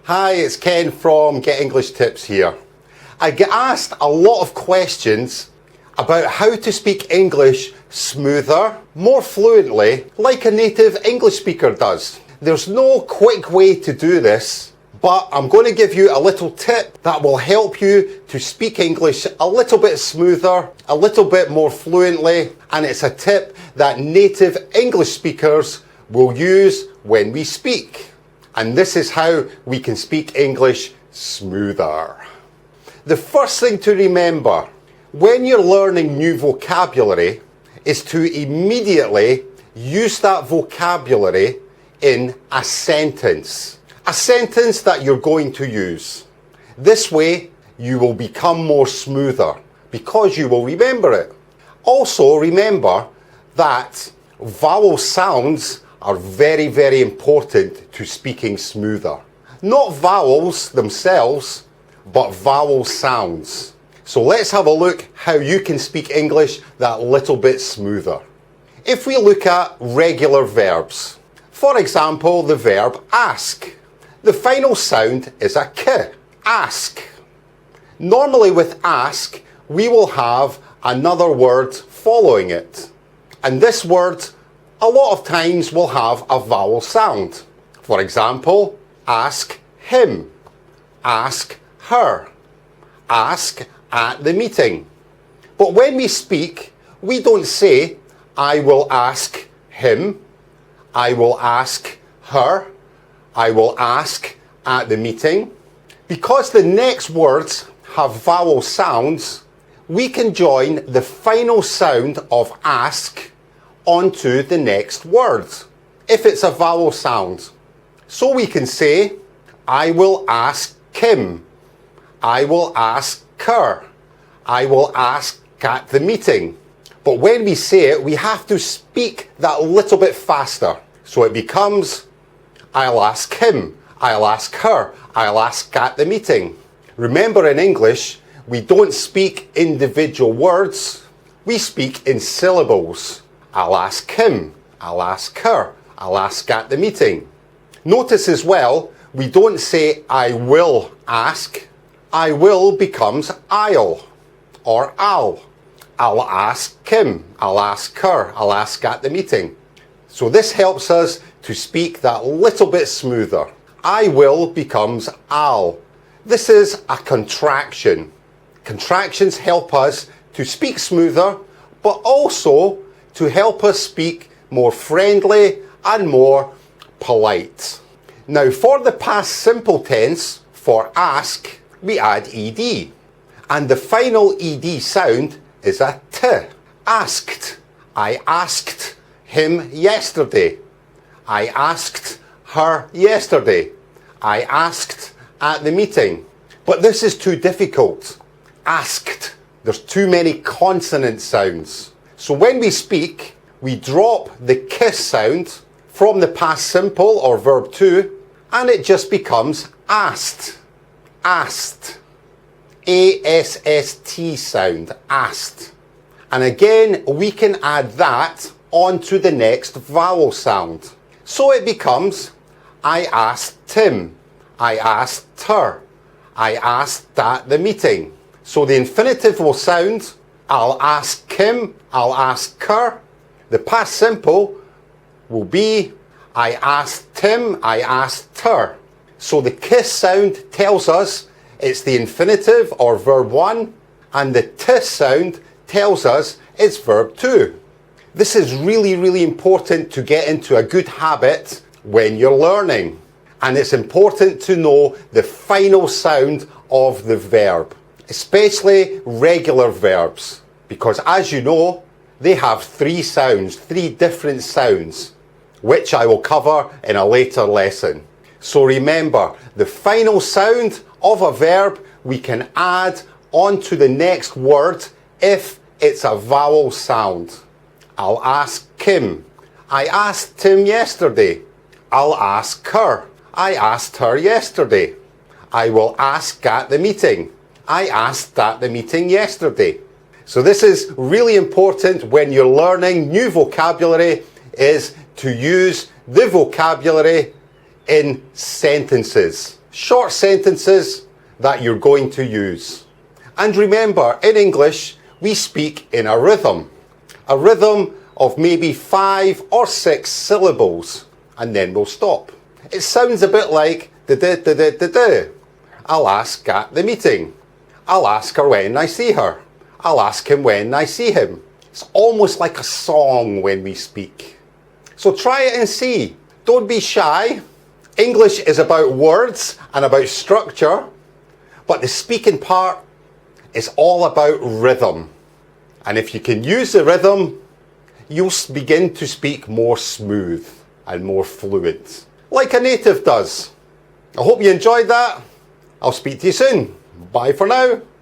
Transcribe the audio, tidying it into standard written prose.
Hi, it's Ken from Get English Tips here. I get asked a lot of questions about how to speak English smoother, more fluently, like a native English speaker does. There's no quick way to do this, but I'm going to give you a little tip that will help you to speak English a little bit smoother, a little bit more fluently, and it's a tip that native English speakers will use when we speak. And this is how we can speak English smoother. The first thing to remember when you're learning new vocabulary is to immediately use that vocabulary in a sentence. A sentence that you're going to use. This way, you will become more smoother because you will remember it. Also, remember that vowel sounds are very, very important to speaking smoother. Not vowels themselves, but vowel sounds. So let's have a look how you can speak English that little bit smoother. If we look at regular verbs, for example, the verb ask. The final sound is a k, ask. Normally with ask, we will have another word following it. And this word, a lot of times, will have a vowel sound. For example, ask him, ask her, ask at the meeting. But when we speak, we don't say, I will ask him, I will ask her, I will ask at the meeting. Because the next words have vowel sounds, we can join the final sound of ask onto the next word, if it's a vowel sound. So we can say, I will ask Kim, I will ask her, I will ask at the meeting. But when we say it, we have to speak that little bit faster. So it becomes, I'll ask him, I'll ask her, I'll ask at the meeting. Remember, in English, we don't speak individual words, we speak in syllables. I'll ask him, I'll ask her, I'll ask at the meeting. Notice as well, we don't say I will ask. I will becomes I'll or I'll. I'll ask him, I'll ask her, I'll ask at the meeting. So this helps us to speak that little bit smoother. I will becomes I'll. This is a contraction. Contractions help us to speak smoother, but also to help us speak more friendly and more polite. Now, for the past simple tense, for ask, we add ed. And the final ed sound is a t. Asked. I asked him yesterday. I asked her yesterday. I asked at the meeting. But this is too difficult. Asked. There's too many consonant sounds. So when we speak, we drop the k sound from the past simple or verb to, and it just becomes asked. Asked. A-S-S-T sound, asked. And again, we can add that onto the next vowel sound. So it becomes, I asked Tim, I asked her, I asked at the meeting. So the infinitive will sound, I'll ask him, I'll ask her. The past simple will be, I asked him, I asked her. So the kiss sound tells us it's the infinitive or verb 1, and the t sound tells us it's verb 2. This is really, really important to get into a good habit when you're learning. And it's important to know the final sound of the verb, especially regular verbs, because as you know, they have three different sounds, which I will cover in a later lesson. So remember, the final sound of a verb we can add onto the next word if it's a vowel sound. I'll ask Kim. I asked Tim yesterday. I'll ask her. I asked her yesterday. I will ask at the meeting. I asked at the meeting yesterday. So this is really important when you're learning new vocabulary, is to use the vocabulary in sentences. short sentences that you're going to use. And remember, in English, we speak in a rhythm of maybe 5 or 6 syllables, and then we'll stop. It sounds a bit like da-da-da-da-da-da. I'll ask at the meeting. I'll ask her when I see her. I'll ask him when I see him. It's almost like a song when we speak. So try it and see. Don't be shy. English is about words and about structure, but the speaking part is all about rhythm. And if you can use the rhythm, you'll begin to speak more smooth and more fluent, like a native does. I hope you enjoyed that. I'll speak to you soon. Bye for now.